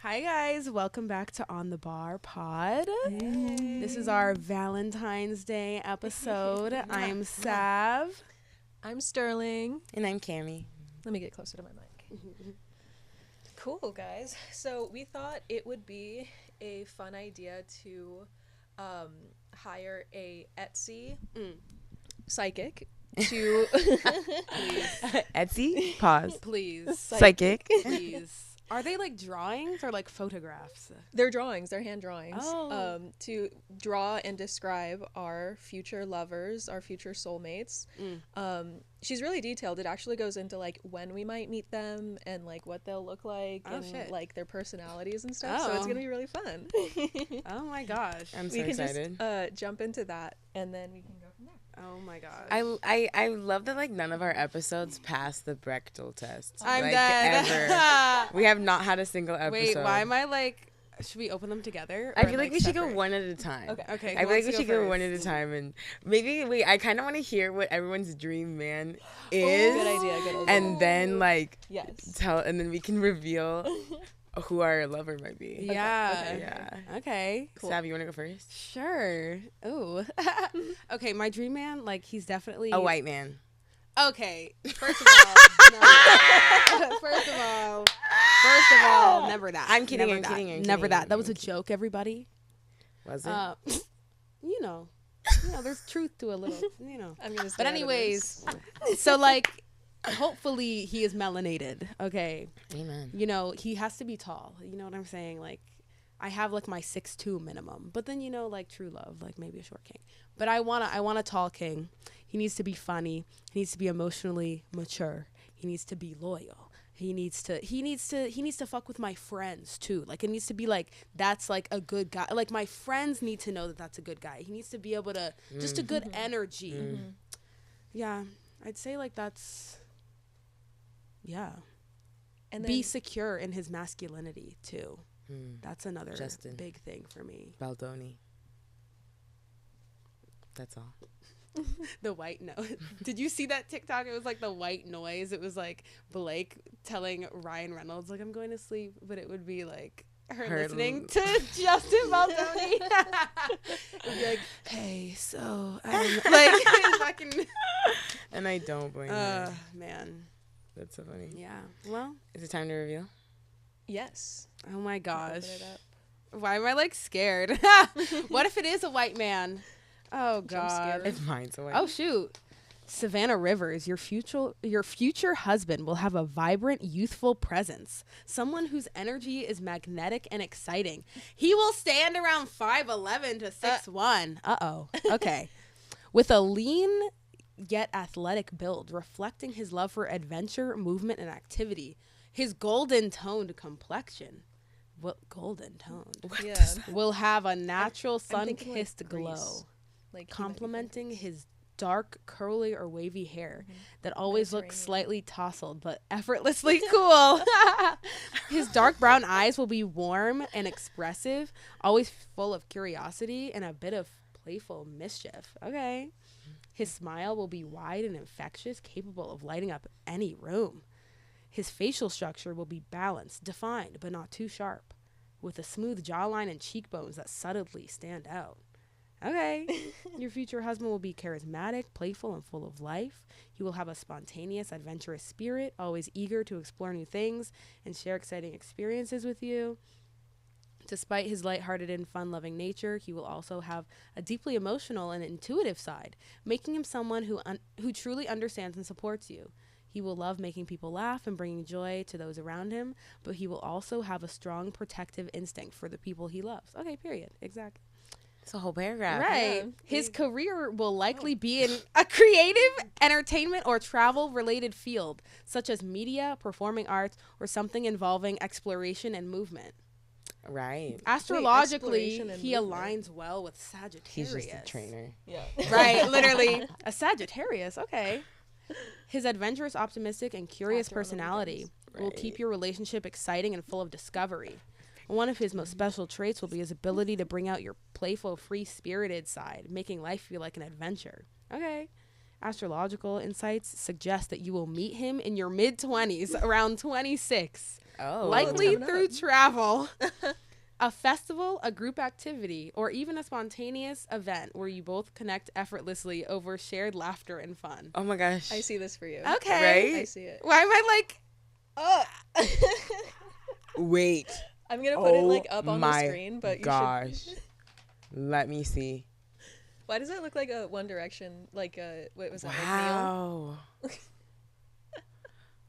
Hi guys, welcome back to On the Bar Pod. Hey. This is our Valentine's Day episode. I'm Sav. I'm Sterling. And I'm Cammie. Let me get closer to my mic. Cool, guys. So we thought it would be a fun idea to hire a Etsy psychic to Etsy? Pause. Please. Psychic. Please. Are they like drawings or like photographs? They're drawings, they're hand drawings, Oh. to draw and describe our future lovers, our future soulmates. She's really detailed. It actually goes into like when we might meet them and like what they'll look like and like their personalities and stuff. So it's gonna be really fun. Oh my gosh. I'm so we can excited. just jump into that and then we can go from there. Oh my gosh. I love that like none of our episodes pass the Brechtel test. I'm like, dead. Ever. We have not had a single episode. Wait, why am I like, should we open them together? I or, feel like we should go separate? one at a time. Okay. I feel like we should go one at a time, and maybe I kind of want to hear what everyone's dream man is. Good idea. And then like Yes. and then we can reveal who our lover might be. Yeah. Okay. Yeah. Okay. Cool. Sav, you want to go first? Sure. Ooh. Okay, my dream man, like he's definitely A white man. Okay. First of all, no. First of all, never that. I'm kidding, Never I'm that. kidding, I'm Never kidding, that. That I'm was a kidding. joke, everybody. Was it? You know, there's truth to a little, you know. I'm gonna. But anyways, so like, hopefully he is melanated. Okay. Amen. You know, he has to be tall. You know what I'm saying? Like, I have like my 6'2" minimum, but then, you know, like true love, like maybe a short king. But I want a tall king. He needs to be funny. He needs to be emotionally mature. He needs to be loyal. He needs to fuck with my friends too. Like it needs to be like, that's like a good guy. Like my friends need to know that that's a good guy. He needs to be able to, just a good energy. Yeah. I'd say like that's, yeah. And then, Be secure in his masculinity too. That's another Justin. big thing for me. Baldoni. That's all. The white noise. Did you see that TikTok? It was like the white noise. It was like Blake telling Ryan Reynolds, like, I'm going to sleep, but it would be like her listening to Justin Baldoni. It would be like, hey, so, like, fucking. And I don't blame her. Man. That's so funny. Yeah. Well, Is it time to reveal? yes. oh my gosh. Open it up. Why am I like scared? What if it is a white man? Oh God. scare. It's mine, so Oh shoot. Savannah Rivers, your future husband will have a vibrant, youthful presence. Someone whose energy is magnetic and exciting. He will stand around 5'11" to 6'1". Uh-oh. Okay. With a lean yet athletic build, reflecting his love for adventure, movement, and activity. His golden toned complexion. What golden toned? Yeah. Will have a natural I'm thinking, like, sun-kissed glow. Grease. Like Complementing his dark, curly, or wavy hair that always looks slightly tousled but effortlessly cool. His dark brown eyes will be warm and expressive, always full of curiosity and a bit of playful mischief. Okay. His smile will be wide and infectious, capable of lighting up any room. His facial structure will be balanced, defined, but not too sharp, with a smooth jawline and cheekbones that subtly stand out. Okay. Your future husband will be charismatic, playful, and full of life. He will have a spontaneous, adventurous spirit, always eager to explore new things and share exciting experiences with you. Despite his lighthearted and fun-loving nature, he will also have a deeply emotional and intuitive side, making him someone who truly understands and supports you. He will love making people laugh and bringing joy to those around him, but he will also have a strong protective instinct for the people he loves. Okay, period. Exactly. It's a whole paragraph. Right. Yeah. His career will likely be in a creative, entertainment, or travel-related field, such as media, performing arts, or something involving exploration and movement. Right. Astrologically, exploration and he movement. aligns well with Sagittarius. He's just a trainer. Yeah. Right, literally. A Sagittarius, okay. His adventurous, optimistic, and curious Chapter on the personality will Right. keep your relationship exciting and full of discovery. One of his most special traits will be his ability to bring out your playful, free-spirited side, making life feel like an adventure. Okay. Astrological insights suggest that you will meet him in your mid-20s, around 26. Oh. Likely coming through up. travel. A festival, a group activity, or even a spontaneous event where you both connect effortlessly over shared laughter and fun. Oh my gosh. I see this for you. Okay. Right? I see it. Why am I like... Wait. I'm gonna put it like Oh up on the my screen, but you gosh. should. Let me see. Why does it look like a One Direction? Like a what was that? Like Wow.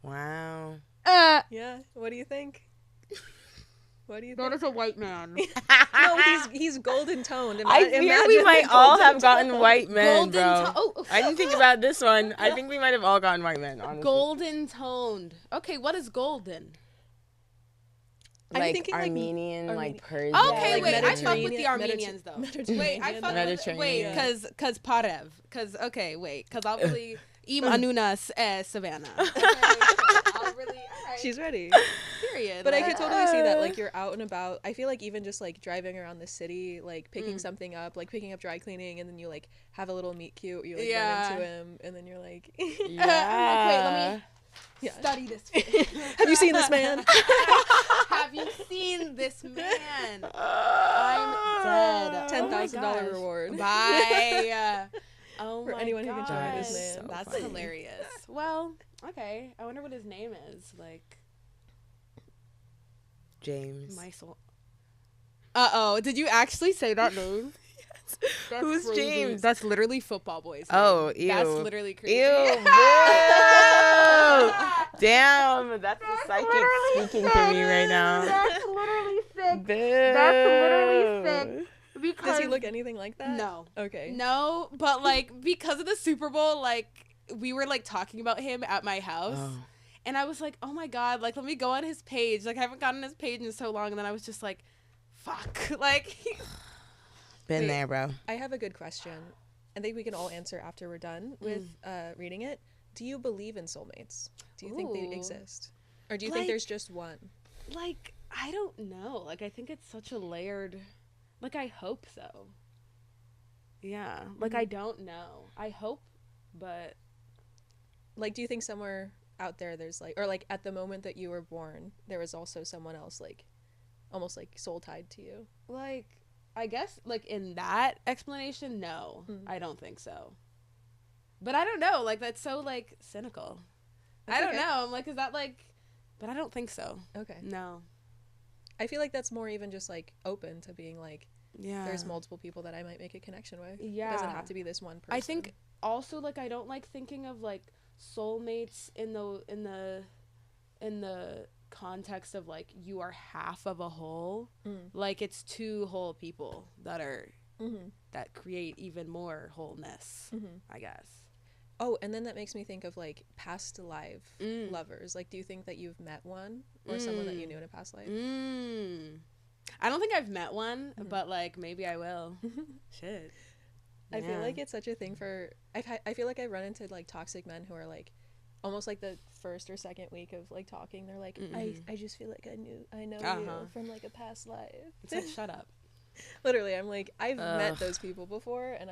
Wow. Neil? Yeah. What do you think? What do you think? That is a white man. No, he's golden toned. I fear we might all have gotten white men, bro. Oh. I didn't think about this one. I think we might have all gotten white men, honestly. Golden toned. Okay, what is golden? I'm Like thinking, like, Armenian, like Persian. Okay, like wait. I fuck with Mediterranean- the Armenians though. Wait, I fuck with Mediterranean. cause Parev. Cause obviously Imanunas Savannah. Okay, I'll really. Right. She's ready. Period. But I like, could totally see that, like, you're out and about. I feel like even just, like, driving around the city, like, picking something up, like, picking up dry cleaning, and then you, like, have a little meet cute, you, like, run into him, and then you're like... Yeah. wait, let me Yeah. study this. Have you seen this man? Have you seen this man? I'm dead. $10,000 reward. Bye. Oh For my anyone who God. can join this man. So that's funny. hilarious. Well, okay. I wonder what his name is. Like, James. my soul. Uh-oh. Did you actually say that name? That's Who's crazy. James? That's literally Football Boy's name. Oh, ew. That's literally crazy. Ew, boo! Damn, that's the psychic speaking to me right now. That's literally sick. Boo. That's literally sick. Because Does he look anything like that? No. Okay. No, but like because of the Super Bowl, like we were like talking about him at my house. Oh. And I was like, oh my God, like let me go on his page. Like I haven't gotten his page in so long. And then I was just like, fuck. Like Been Wait. there, bro. I have a good question. I think we can all answer after we're done with reading it. Do you believe in soulmates? Do you think they Ooh. exist? Or do you think Like- there's just one? like I don't know. Like I think it's such a layered like I hope so. Yeah. Like I don't know. I hope, but Like, do you think somewhere out there there's like, or like at the moment that you were born, there was also someone else like almost like soul tied to you? like I guess like in that explanation, no. Mm. I don't think so. But I don't know. Like that's so like cynical. That's I don't okay. know. I'm like, is that like? But I don't think so. Okay. No. I feel like that's more even just like open to being like, Yeah. there's multiple people that I might make a connection with. Yeah. It doesn't have to be this one person. I think also like I don't like thinking of like soulmates in the context of like you are half of a whole. Mm. Like it's two whole people that are Mm-hmm. that create even more wholeness. Mm-hmm. I guess. Oh, and then that makes me think of like past life Mm. lovers. Like, do you think that you've met one or someone that you knew in a past life? I don't think I've met one, Mhm. but like maybe I will. Shit. I feel Yeah. like it's such a thing for. I feel like I run into like toxic men who are like, almost like the first or second week of like talking, they're like, I just feel like I know Uh-huh. you from like a past life. It's like shut up. Literally, I'm like, I've met Ugh. those people before, and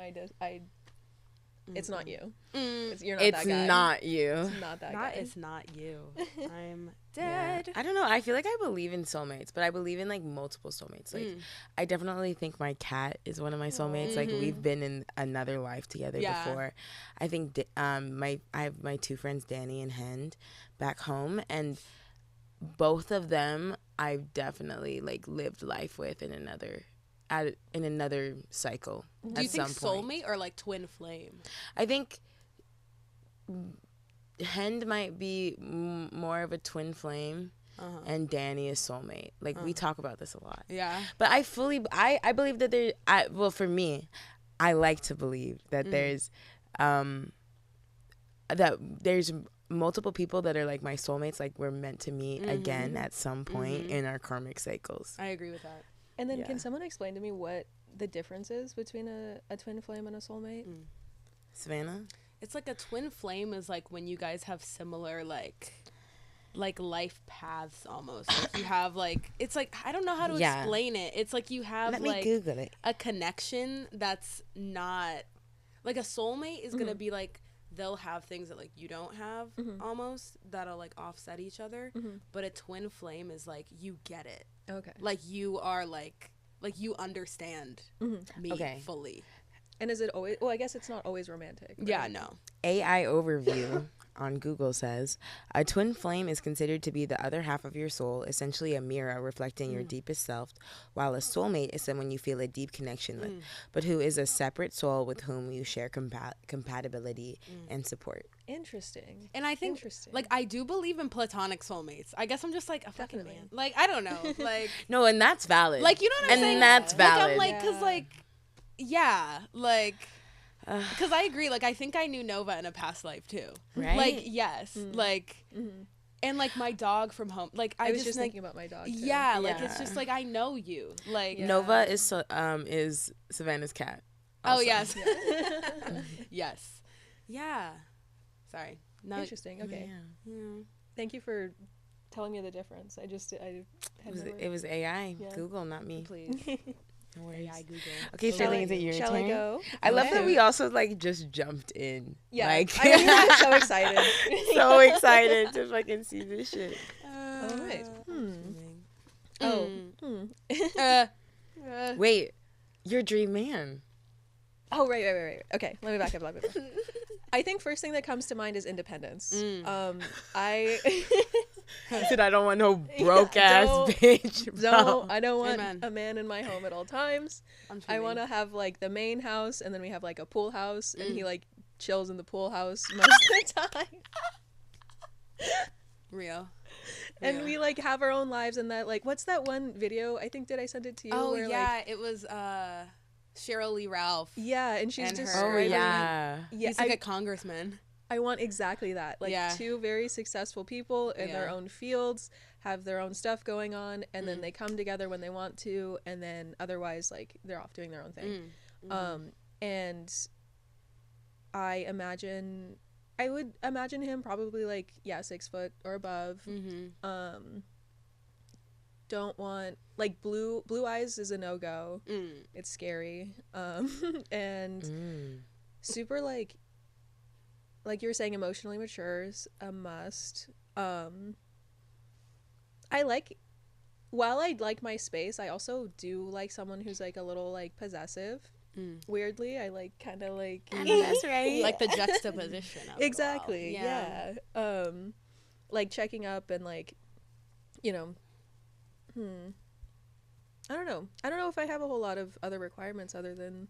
it's not you. Mm. You're not It's that guy. not you. It's not that guy. It's not you. I'm Yeah. dead. I don't know. I feel like I believe in soulmates, but I believe in like multiple soulmates. Like I definitely think my cat is one of my soulmates. Like we've been in another life together Yeah. before. I think I have my two friends Danny and Hend back home, and both of them I've definitely like lived life with in another cycle. Do you at think some point. soulmate or like twin flame? I think Hend might be more of a twin flame, and Danny is soulmate. Like we talk about this a lot. Yeah. But I believe that well, for me, I like to believe that there's multiple people that are like my soulmates. Like we're meant to meet again at some point in our karmic cycles. I agree with that. And then, Yeah. can someone explain to me what the difference is between a twin flame and a soulmate? Savannah? It's like a twin flame is like when you guys have similar like life paths almost. Like you have like it's like I don't know how to Yeah. explain it. It's like you have Let me like Google it. a connection that's not like a soulmate is gonna be like they'll have things that like you don't have almost that'll like offset each other. But a twin flame is like you get it. Okay. Like you are like you understand me fully. And is it always? Well, I guess it's not always romantic. Right? Yeah, no. AI overview on Google says a twin flame is considered to be the other half of your soul, essentially a mirror reflecting your deepest self, while a soulmate is someone you feel a deep connection with, but who is a separate soul with whom you share compatibility and support. Interesting. And I think, like, I do believe in platonic soulmates. I guess I'm just like a fucking man. Like, I don't know. Like, no, and that's valid. Like, you know what I'm saying? And that's valid. Like, I'm like, because, like, yeah, like, because I agree. Like, I think I knew Nova in a past life too. Right? Like, yes. Like, and like my dog from home. Like, I was just thinking about my dog too. Yeah, like it's just like I know you. Like Nova is Savannah's cat. Also. Oh yes. Yes. Yeah. Sorry. No. Interesting. Okay. Yeah. Thank you for telling me the difference. It was AI. Yeah. Google, not me. Please. No worries. AI Google. Okay, Stirling, is it your turn? Shall I go? I love that we also like just jumped in. Yeah. Like, I'm so excited. So excited to fucking see this shit. All right. Wait, your dream man. Oh, right. Okay, let me back up. I think first thing that comes to mind is independence. I said I don't want no broke ass bitch. I don't want a man in my home at all times. I want to have like the main house, and then we have like a pool house, and he like chills in the pool house most of the time. Real. And we like have our own lives, and that like what's that one video? I think did I send it to you? Oh where, yeah, like, it was Cheryl Lee Ralph. Yeah, and she's and just her. Oh yeah. He's like a congressman. I want exactly that. Like two very successful people in their own fields, have their own stuff going on, and then they come together when they want to, and then otherwise like they're off doing their own thing. And I would imagine him probably like 6 foot or above. Don't want like blue eyes is a no-go. It's scary. And super like you were saying, emotionally mature is a must. While I like my space, I also do like someone who's like a little like possessive. Weirdly, I like kind of like that's right. Like the juxtaposition of exactly. It all. Yeah. Like checking up and like, you know, I don't know if I have a whole lot of other requirements other than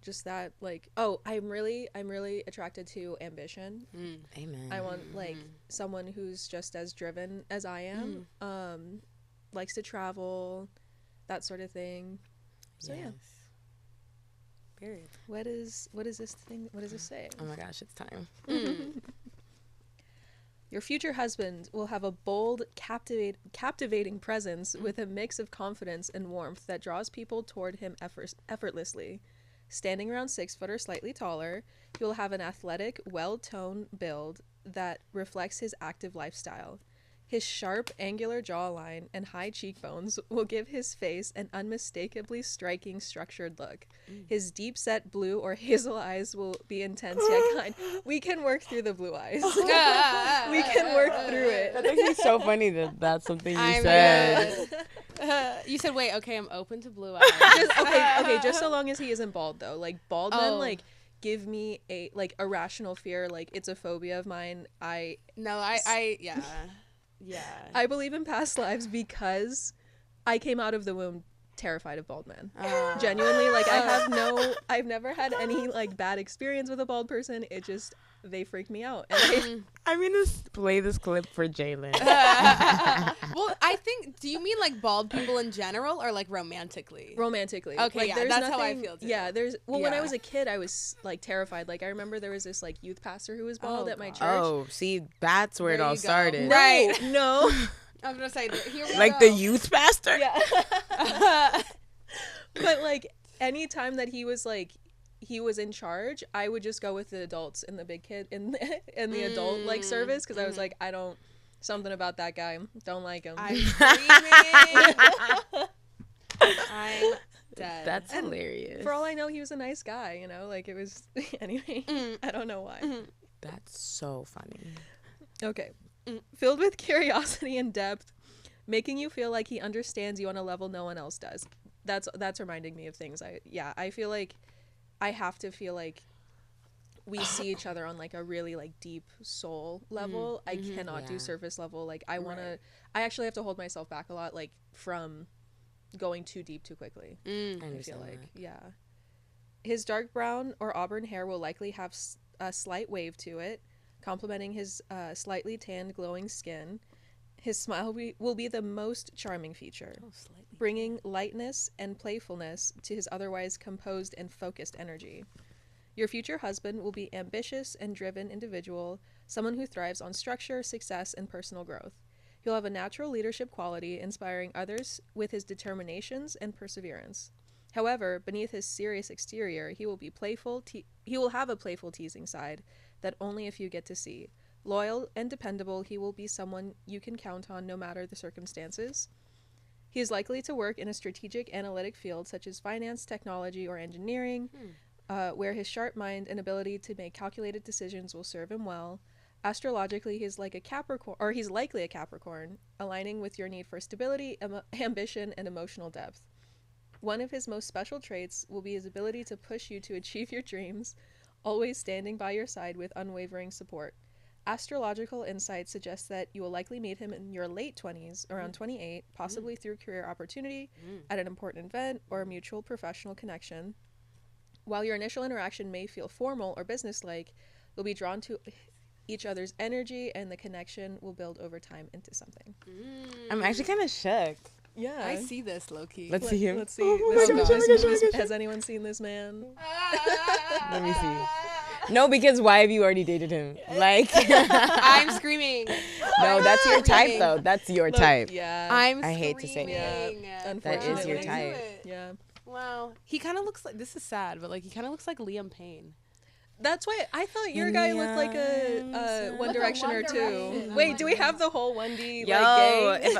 just that. Like, I'm really attracted to ambition. Amen. I want like someone who's just as driven as I am, likes to travel, that sort of thing. So yes. Yeah. Period. What is this thing? What does this say? Oh my gosh, it's time. Your future husband will have a bold, captivating presence with a mix of confidence and warmth that draws people toward him effortlessly. Standing around 6 foot or slightly taller, he will have an athletic, well-toned build that reflects his active lifestyle. His sharp, angular jawline and high cheekbones will give his face an unmistakably striking, structured look. His deep-set blue or hazel eyes will be intense yet kind. We can work through the blue eyes. We can work through it. That makes it so funny that that's something you said. You said, wait, okay, I'm open to blue eyes. Okay, just so long as he isn't bald, though. Like, bald men, like, give me a, like, irrational fear. Like, it's a phobia of mine. Yeah. I believe in past lives because I came out of the womb terrified of bald men. Genuinely, like, I've never had any, like, bad experience with a bald person. It just, they freak me out. And I'm gonna play this clip for Jalen. Well, I think, do you mean like bald people in general or like romantically? Romantically. Okay, like, that's how I feel too. Yeah, when I was a kid, I was like terrified. Like, I remember there was this like youth pastor who was bald at my church. Oh, see, that's where it all started. Right. No. I was gonna say, here we like go. The youth pastor? Yeah. But like anytime that he was in charge, I would just go with the adults and the big kid in the adult like service, because I was like, something about that guy, don't like him. I'm dead. That's hilarious. For all I know, he was a nice guy, you know? Like, it was... Anyway, I don't know why. That's so funny. Okay. Filled with curiosity and depth, making you feel like he understands you on a level no one else does. That's reminding me of things. I feel like I have to feel like we see each other on like a really like deep soul level. I cannot do surface level. Like I actually have to hold myself back a lot, like from going too deep too quickly. I feel like his dark brown or auburn hair will likely have a slight wave to it, complementing his slightly tanned glowing skin. His smile will be the most charming feature, bringing lightness and playfulness to his otherwise composed and focused energy. Your future husband will be ambitious and driven individual, someone who thrives on structure, success, and personal growth. He'll have a natural leadership quality, inspiring others with his determinations and perseverance. However, beneath his serious exterior, he will be playful. He will have a playful, teasing side that only a few get to see. Loyal and dependable, he will be someone you can count on no matter the circumstances. He is likely to work in a strategic analytic field such as finance, technology, or engineering, where his sharp mind and ability to make calculated decisions will serve him well. Astrologically, he's likely a Capricorn, aligning with your need for stability, ambition, and emotional depth. One of his most special traits will be his ability to push you to achieve your dreams, always standing by your side with unwavering support. Astrological insight suggests that you will likely meet him in your late 20s, around 28, possibly through career opportunity, at an important event, or a mutual professional connection. While your initial interaction may feel formal or businesslike, you'll be drawn to each other's energy, and the connection will build over time into something. I'm actually kind of shook. Yeah. I see this, low-key. Let's see him. Let's see. Has anyone seen this man? Let me see. No, because why have you already dated him? Like, I'm screaming. No, that's your type, though. That's your type. Yeah. I hate to say it. Yeah. That is your type. Yeah. Wow. He kind of looks like, this is sad, but like he kind of looks like Liam Payne. That's why I thought your guy looked like a One Directioner too. Wait, do we have the whole 1D like gang?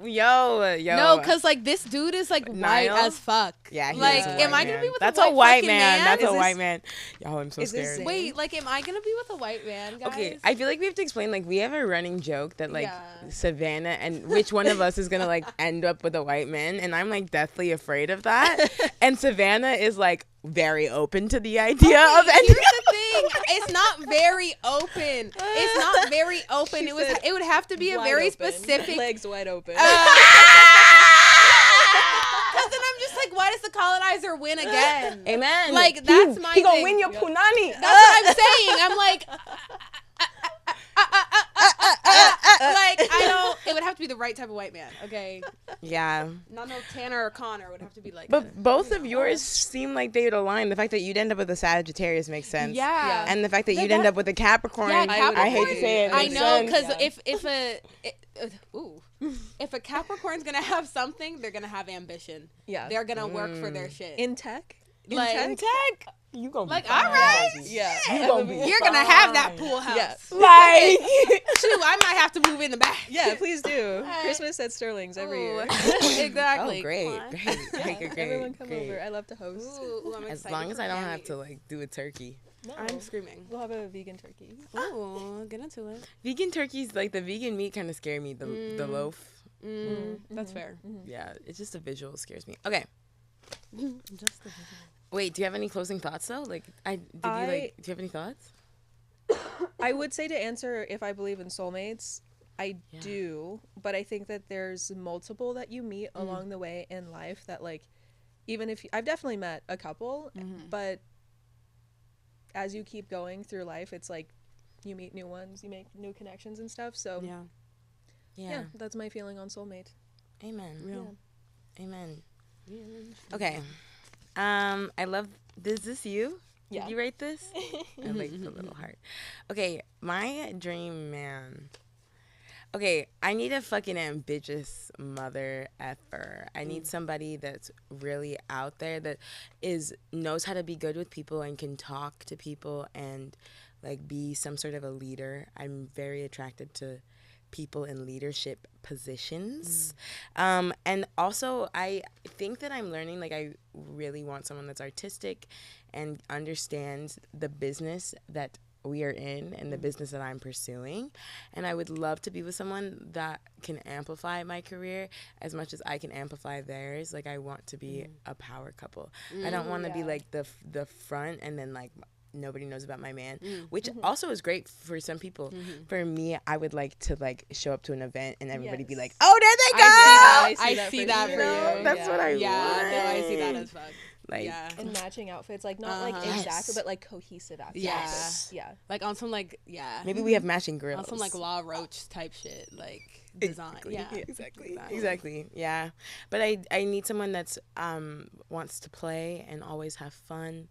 Yo. No, cause like this dude is like white as fuck. Yeah, like am I gonna be with that's a white man? That's is a white man. Yo, I'm so scared. Wait, like am I gonna be with a white man, guys? Okay, I feel like we have to explain. Like we have a running joke that like Savannah and which one of us is gonna like end up with a white man, and I'm like deathly afraid of that. And Savannah is like very open to the idea of ending. Here's the thing, it's not very open. It's not very open. It would have to be a very specific legs wide open. Because then I'm just like, why does the colonizer win again? Amen. Like that's my he gonna thing. win your punani. That's what I'm saying. I'm like, like I don't. It would have to be the right type of white man. Okay. Yeah. Not no Tanner or Connor. Would have to be like. But both of yours seem like they would align. The fact that you'd end up with a Sagittarius makes sense. Yeah. And the fact that you'd end up with a Capricorn. Yeah, I hate to say it. I know, because Ooh. if a Capricorn's gonna have something, they're gonna have ambition. Yeah. They're gonna work for their shit. In tech. In tech. You gonna like be all right. Yeah. You're gonna have that pool house. Yes. Like shoot, I might have to move in the back. Yeah, please do. Christmas at Stirling's every year. Exactly. Oh, great. Great. Everyone come over. I love to host. Ooh, I'm as long as I don't have to like do a turkey. No. I'm screaming. We'll have a vegan turkey. Ooh, get into it. Vegan turkeys, like the vegan meat kind of scare me. The loaf. That's fair. Yeah, it's just the visual scares me. Okay. Just the visual. Wait, do you have any closing thoughts though? Like, do you have any thoughts? I would say to answer if I believe in soulmates, I do, but I think that there's multiple that you meet along the way in life that like, even if I've definitely met a couple, but as you keep going through life, it's like you meet new ones, you make new connections and stuff. So yeah, that's my feeling on soulmate. Amen. Real. Yeah. Amen. Okay. I love. Is this you? Yeah. Did you write this? I like the little heart. Okay, my dream man. Okay, I need a fucking ambitious mother effer. I need somebody that's really out there that knows how to be good with people and can talk to people and like be some sort of a leader. I'm very attracted to people in leadership positions. And also, I think that I'm learning, like, I really want someone that's artistic and understands the business that we are in and the business that I'm pursuing. And I would love to be with someone that can amplify my career as much as I can amplify theirs. Like, I want to be a power couple. I don't want to be like the front and then like nobody knows about my man, which also is great for some people. For me, I would like to like show up to an event and everybody be like, oh, there they go. I see that for you. That's what I want. Yeah, no, I see that as fuck. Like, and matching outfits, like not like exactly, but like cohesive outfits. Yeah. Like on some like maybe we have matching grills. On some like Law Roach type shit, like design. Exactly. Yeah. But I need someone that's wants to play and always have fun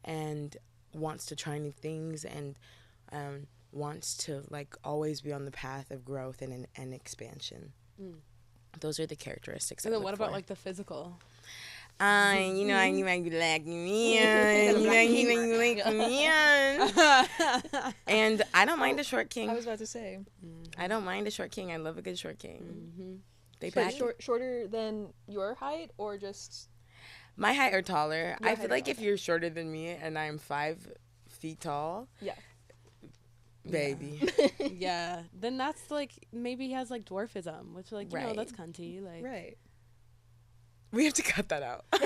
and wants to try new things and wants to like always be on the path of growth and expansion. Those are the characteristics. And then what about like the physical? You know, I might be like me, and I don't mind a short king. I was about to say, I don't mind a short king. I love a good short king. They pack shorter than your height, or just my height or taller. I feel like if you're shorter than me and I'm 5 feet tall, baby, yeah, then that's like maybe he has like dwarfism, which like you know that's cunty, like right. We have to cut that out. I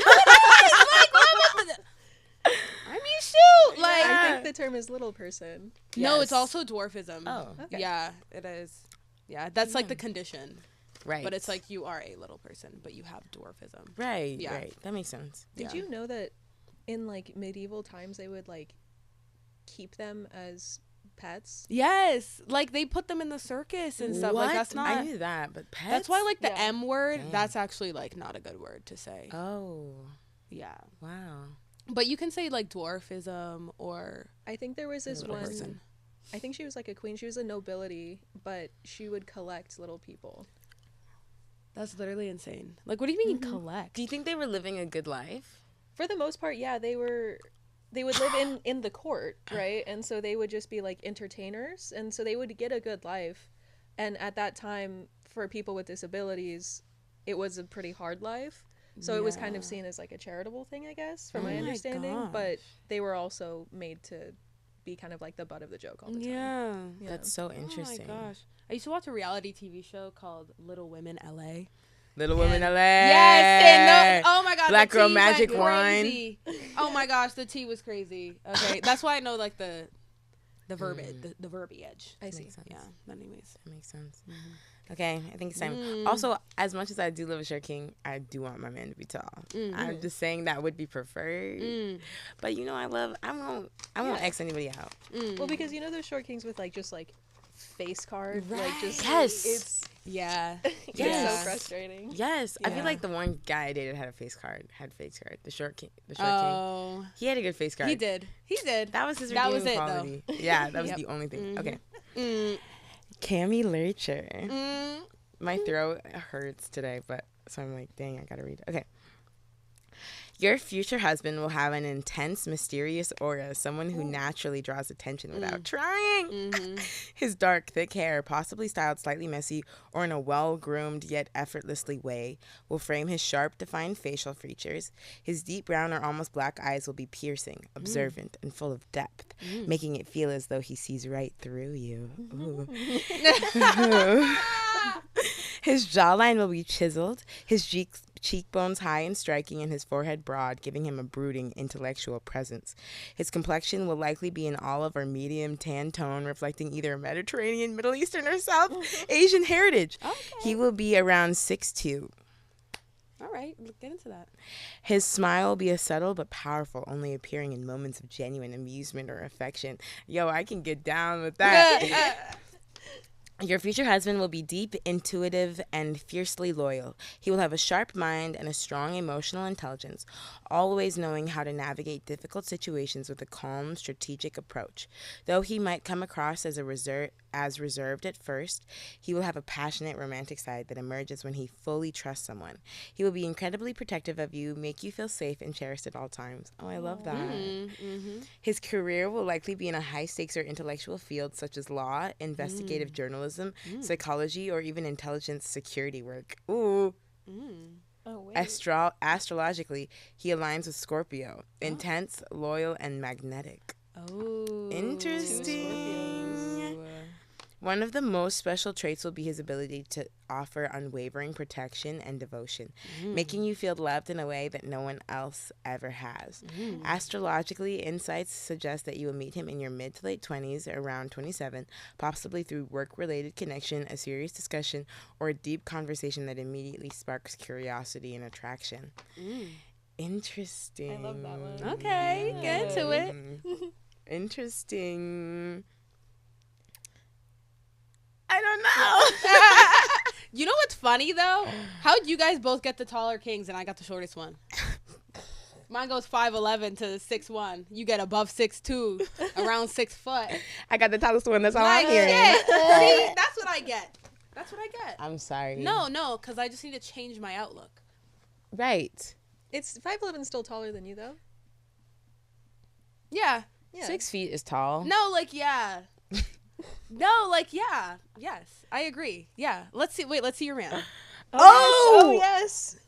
mean, shoot! Like, I think the term is little person. No, it's also dwarfism. Oh, okay. Yeah, it is. Yeah, that's like the condition. Right. But it's like you are a little person, but you have dwarfism. Right. Yeah. Right. That makes sense. Did you know that in like medieval times they would like keep them as pets? Yes, like they put them in the circus and stuff. What? Like that's not. I knew that, but pets. That's why like the M word. That's actually like not a good word to say. Oh. Yeah. Wow. But you can say like dwarfism or. I think there was this one person. I think she was like a queen. She was a nobility, but she would collect little people. That's literally insane. Like, what do you mean collect? Do you think they were living a good life? For the most part, yeah, they would live in the court, right? And so they would just be like entertainers, and so they would get a good life. And at that time, for people with disabilities, it was a pretty hard life. So it was kind of seen as like a charitable thing, I guess, from my understanding. Gosh. But they were also made to be kind of like the butt of the joke all the time. Yeah. That's so interesting. Oh my gosh. I used to watch a reality TV show called Little Women LA. Little Women LA. Yes, and oh my god, Black Girl Magic Wine. Oh my gosh, the tea was crazy. Okay, that's why I know like the verbiage, the verbiage. I see. Yeah. Anyways, that makes sense. Okay, I think it's time. Also, as much as I do love a short king, I do want my man to be tall. I'm just saying that would be preferred. But you know, I won't X anybody out. Well, because you know those short kings with like just like face card, right. like just it's so frustrating. Yes, I feel like the one guy I dated had face card. The short king. He had a good face card. He did. That was his redeeming quality. Though. Yeah, that was the only thing. Okay. Cammy Lurcher. My throat hurts today, but so I'm like, dang, I gotta read. Okay. Your future husband will have an intense, mysterious aura, someone who naturally draws attention without trying. His dark, thick hair, possibly styled slightly messy or in a well-groomed yet effortlessly way, will frame his sharp, defined facial features. His deep brown or almost black eyes will be piercing, observant, and full of depth, making it feel as though he sees right through you. His jawline will be chiseled, his cheekbones high and striking, and his forehead broad, giving him a brooding, intellectual presence. His complexion will likely be an olive or medium tan tone, reflecting either Mediterranean, Middle Eastern, or South Asian heritage. Okay. He will be around 6'2". All right, let's get into that. His smile will be a subtle but powerful, only appearing in moments of genuine amusement or affection. Yo, I can get down with that. Your future husband will be deep, intuitive, and fiercely loyal. He will have a sharp mind and a strong emotional intelligence, always knowing how to navigate difficult situations with a calm, strategic approach. Though he might come across as reserved at first, he will have a passionate, romantic side that emerges when he fully trusts someone. He will be incredibly protective of you, make you feel safe and cherished at all times. Oh, I love that. His career will likely be in a high-stakes or intellectual field such as law, investigative journalism, journalism, psychology, or even intelligence security work. Ooh. Oh, wait. Astrologically, he aligns with Scorpio. Intense, loyal, and magnetic. Oh. Interesting. One of the most special traits will be his ability to offer unwavering protection and devotion, making you feel loved in a way that no one else ever has. Astrologically, insights suggest that you will meet him in your mid to late 20s, around 27, possibly through work-related connection, a serious discussion, or a deep conversation that immediately sparks curiosity and attraction. Interesting. I love that one. Okay, get into it. Interesting. I don't know. You know what's funny though? How'd you guys both get the taller kings and I got the shortest one? Mine goes 5'11" to 6'1". You get above 6'2", around 6 foot. I got the tallest one. That's all Like I'm hearing. shit. See, that's what I get. That's what I get. I'm sorry. No, because I just need to change my outlook. Right. It's 5'11" still taller than you though. Yeah. 6 feet is tall. No, like yeah. No, like yeah. Yes, I agree. Yeah. Let's see. Wait, let's see your man. Oh! Yes.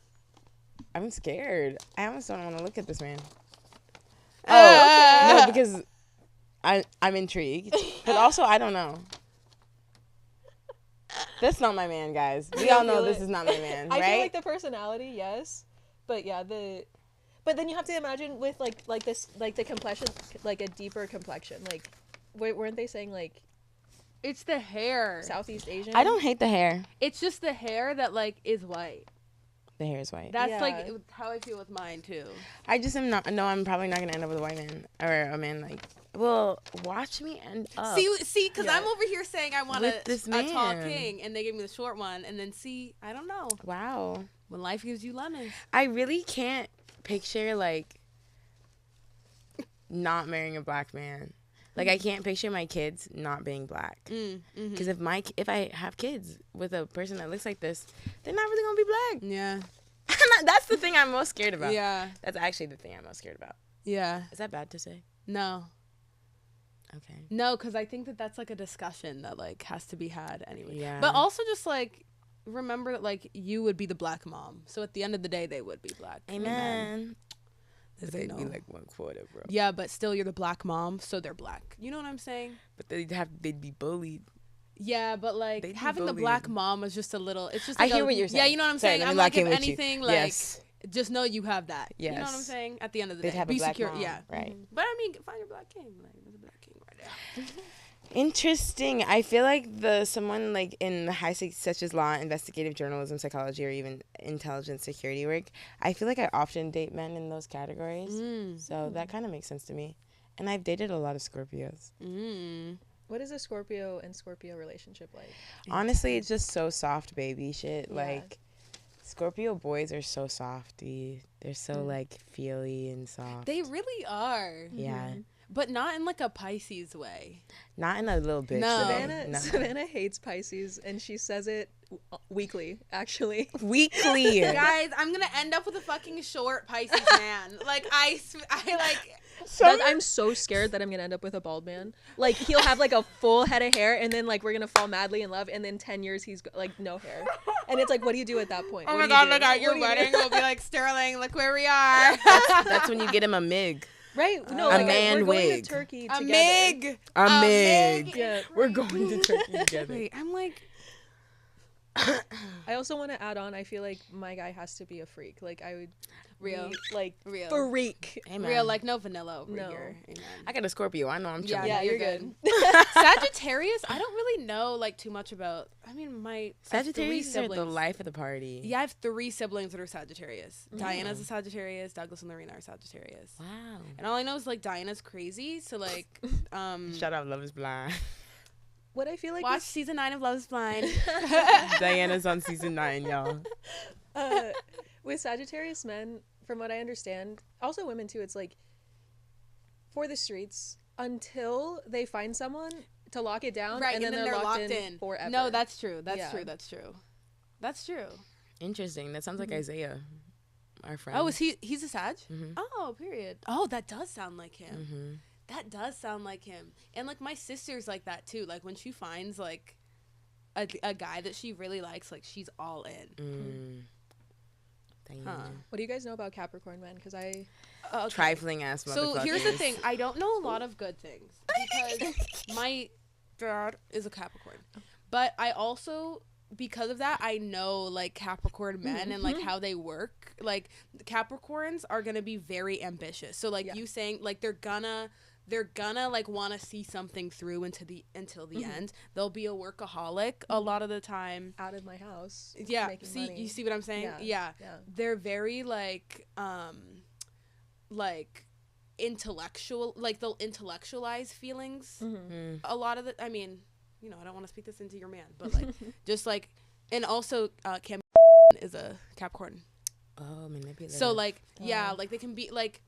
I'm scared. I almost don't want to look at this man. Oh, No, because I'm intrigued. But also, I don't know. That's not my man, guys. We all know this is not my man, I right? feel like the personality, yes, but yeah, but then you have to imagine with like this, like the complexion, like a deeper complexion. Like, weren't they saying like it's the hair. Southeast Asian? I don't hate the hair. It's just the hair that like is white. The hair is white. That's Yeah. like how I feel with mine too. I just am not. No, I'm probably not gonna end up with a white man or a man like. Well, watch me end up. See, because Yeah. I'm over here saying I want With this a tall man. king, and they gave me the short one, and then see, I don't know. Wow. When life gives you lemons. I really can't picture like not marrying a black man. Like I can't picture my kids not being black. Because if I have kids with a person that looks like this, they're not really gonna be black. Yeah. That's the thing I'm most scared about. Yeah. That's actually the thing I'm most scared about. Yeah. Is that bad to say? No. Okay. No, because I think that that's like a discussion that like has to be had anyway. Yeah. But also just like remember that like you would be the black mom. So at the end of the day, they would be black. Amen. They'd They'd be like 1/4, bro. Yeah, but still you're the black mom, so they're black. You know what I'm saying? But they'd be bullied. Yeah, but like They'd be having the bullied. black mom is just a little. It's just. I Like hear what you're saying. Yeah, you know what I'm Sorry, saying. let me I'm lock like, in if with you. anything, like, Yes. just know you have that. You know what I'm Yes. saying? At the end of the They'd day, have a be black secure. mom, Yeah, right. But I mean, find your black king. Like, there's a black king right now. Interesting. I feel like someone like in the high stakes such as law, investigative journalism, psychology, or even intelligence security work, I feel like I often date men in those categories. So that kind of makes sense to me. And I've dated a lot of Scorpios. What is a Scorpio and Scorpio relationship like? Honestly, it's just so soft baby shit. Yeah. Like Scorpio boys are so softy. They're so like feely and soft. They really are. Yeah. But not in like a Pisces way. Not in a little bitch No. way. No. Savannah hates Pisces, and she says it weekly, actually. Weekly. Guys, I'm gonna end up with a fucking short Pisces man. Like I like. I'm so scared that I'm gonna end up with a bald man. Like he'll have like a full head of hair, and then like we're gonna fall madly in love, and then 10 years he's like no hair, and it's like, what do you do at that point? Oh What my do you god! do? Look at What your do you do? wedding. We'll be like Stirling. Look where we are. That's when you get him a MIG. Right? No, A like man we're going wig. to Turkey A together. Mig. A MIG. Yeah. We're going to Turkey together. Wait, I'm like. I also want to add on. I feel like my guy has to be a freak. Like I would Real. be, like Real. freak. Amen. Real, like no vanilla over No. here. Amen. I got a Scorpio. I know I'm chilling. Yeah, you're you're good. Sagittarius, I don't really know like too much about. I mean, I have three Sagittarius are the siblings. life of the party. Yeah, I have 3 siblings that are Sagittarius. Diana's a Sagittarius. Douglas and Lorena are Sagittarius. Wow. And all I know is like Diana's crazy. So like, Shout out Love is Blind. What I feel like watch season 9 of Love Is Blind. Diana's on season 9, y'all. with Sagittarius men, from what I understand, also women too, it's like for the streets until they find someone to lock it down, Right, and then they're locked in forever. No, that's true. That's Yeah. true. That's true. That's true. Interesting. That sounds like Isaiah, our friend. Oh, he's a Sag? Mhm. Oh, period. Oh, that does sound like him. Mhm. That does sound like him. And like my sister's like that too. Like when she finds like a guy that she really likes, like she's all in. What do you guys know about Capricorn men? Because trifling ass motherfuckers. So here's the thing. I don't know a lot of good things because my dad is a Capricorn. But I also, because of that, I know like Capricorn men and like how they work. Like Capricorns are going to be very ambitious. So like you saying like they're gonna like want to see something through until the end. They'll be a workaholic a lot of the time. Out of my house. Yeah. You see what I'm saying? Yeah. They're very like intellectual, like they'll intellectualize feelings. A lot of the, I mean, you know, I don't want to speak this into your man, but like just like, and also Cam is a Capricorn. Oh, manipulative. So like like they can be like,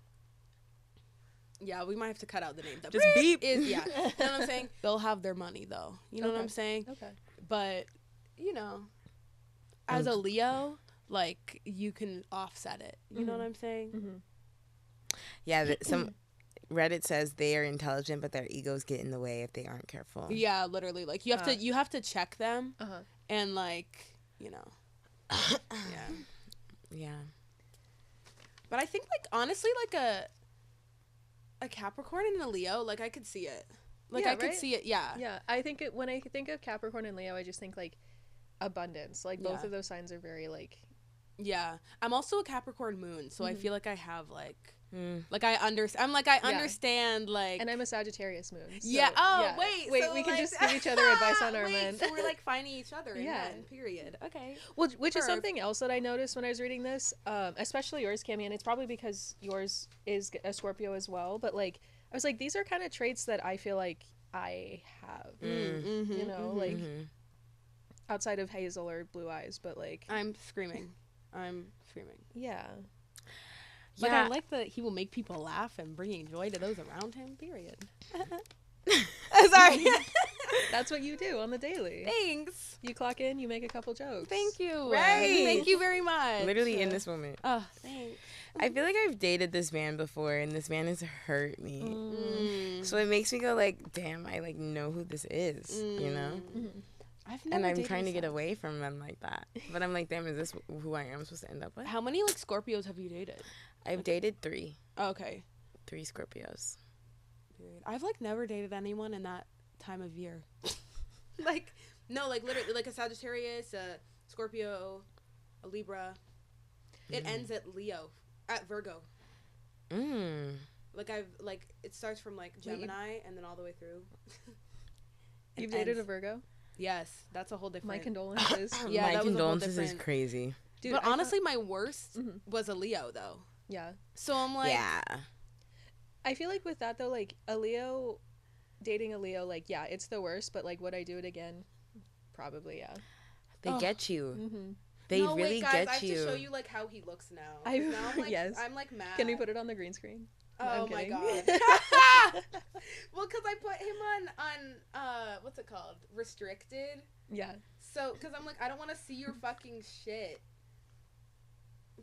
yeah, we might have to cut out the name. Just beep. You know what I'm saying? They'll have their money though. You know what I'm saying? Okay. But, you know, as a Leo, like you can offset it. You know what I'm saying? Yeah, some Reddit says they are intelligent, but their egos get in the way if they aren't careful. Yeah, literally. Like you have to check them, and like, you know, yeah. But I think like honestly, like a Capricorn and a Leo, like I could see it. Like I could see it. Yeah. Yeah, I think when I think of Capricorn and Leo, I just think like abundance. Like both of those signs are very like. Yeah, I'm also a Capricorn moon, so I feel like I have like. Like I understand. I understand. Like, and I'm a Sagittarius moon. So, yeah. Oh wait. So we can just give each other advice on our men. So we're like finding each other. Men, period. Okay. Well, which is something else that I noticed when I was reading this, especially yours, Cami, and it's probably because yours is a Scorpio as well. But like, I was like, these are kind of traits that I feel like I have. You know, like outside of Hazel or Blue Eyes, but like I'm screaming. Yeah. Like, I like that he will make people laugh and bringing joy to those around him, period. Sorry. That's what you do on the daily. Thanks. You clock in, you make a couple jokes. Thank you. Right. Thank you very much. Literally in this moment. Oh, thanks. I feel like I've dated this man before, and this man has hurt me. So it makes me go like, damn, I like know who this is, you know? I'm trying to get away from them like that. But I'm like, damn, is this who I am supposed to end up with? How many like Scorpios have you dated? I've dated 3. Oh, okay. 3 Scorpios. I've like never dated anyone in that time of year. Like, no, like literally, like a Sagittarius, a Scorpio, a Libra. It ends at Virgo. Like it starts from like Gemini and then all the way through. You've dated a Virgo? Yes, that's a whole different. My condolences. My condolences is crazy. Dude, but honestly, my worst was a Leo though. Yeah. So I'm like, I feel like with that though, like dating a Leo, like it's the worst. But like, would I do it again? Probably, yeah. They get you. They really guys, get I have you. to show you like how he looks now. Now I'm like, I'm like mad. Can we put it on the green screen? Oh my god. Well, because I put him on what's it called? Restricted. Yeah. So, because I'm like, I don't want to see your fucking shit.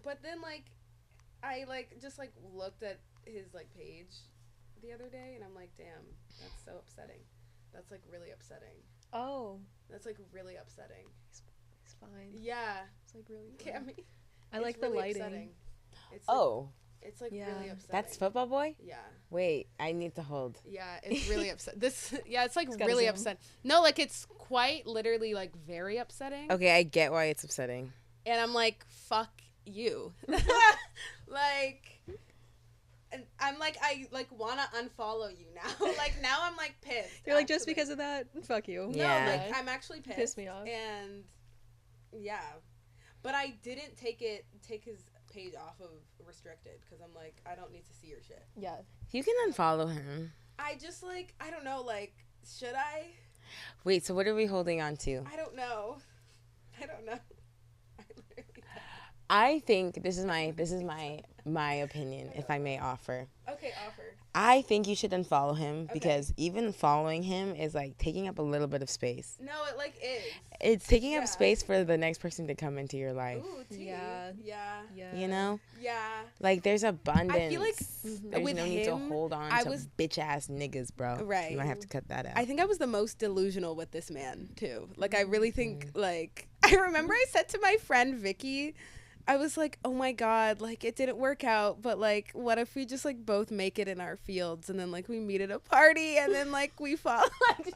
But then like, I like just like looked at his like page the other day, and I'm like, damn, that's so upsetting. That's like really upsetting. Oh. That's like really upsetting. He's fine. Yeah. It's like really. Cammy. I like the lighting. Upsetting. It's like, it's like really upsetting. That's Football Boy? Yeah. Wait, I need to hold. Yeah, it's really upset. It's like really upset. No, like it's quite literally like very upsetting. Okay, I get why it's upsetting. And I'm like, fuck you. Like, and I'm like, I like want to unfollow you now. Like now I'm like pissed. You're like, just because of that, fuck you. Yeah. No, like I'm actually pissed. Pissed me off. And yeah, but I didn't take his page off of restricted because I'm like, I don't need to see your shit. Yeah. You can unfollow him. I just like, I don't know, like, should I? Wait, so what are we holding on to? I don't know. I literally don't. I think this is my opinion, if I may offer. Okay, offer. I think you should unfollow him because even following him is like taking up a little bit of space. No, it like is. It's taking up space for the next person to come into your life. Ooh, Yeah. You know? Yeah. Like there's abundance. I feel like there's with no need to hold on to bitch ass niggas, bro. Right. You might have to cut that out. I think I was the most delusional with this man too. Like I really think like I remember I said to my friend Vicky, I was like, oh my God, like it didn't work out, but like what if we just like both make it in our fields and then like we meet at a party and then like we fall.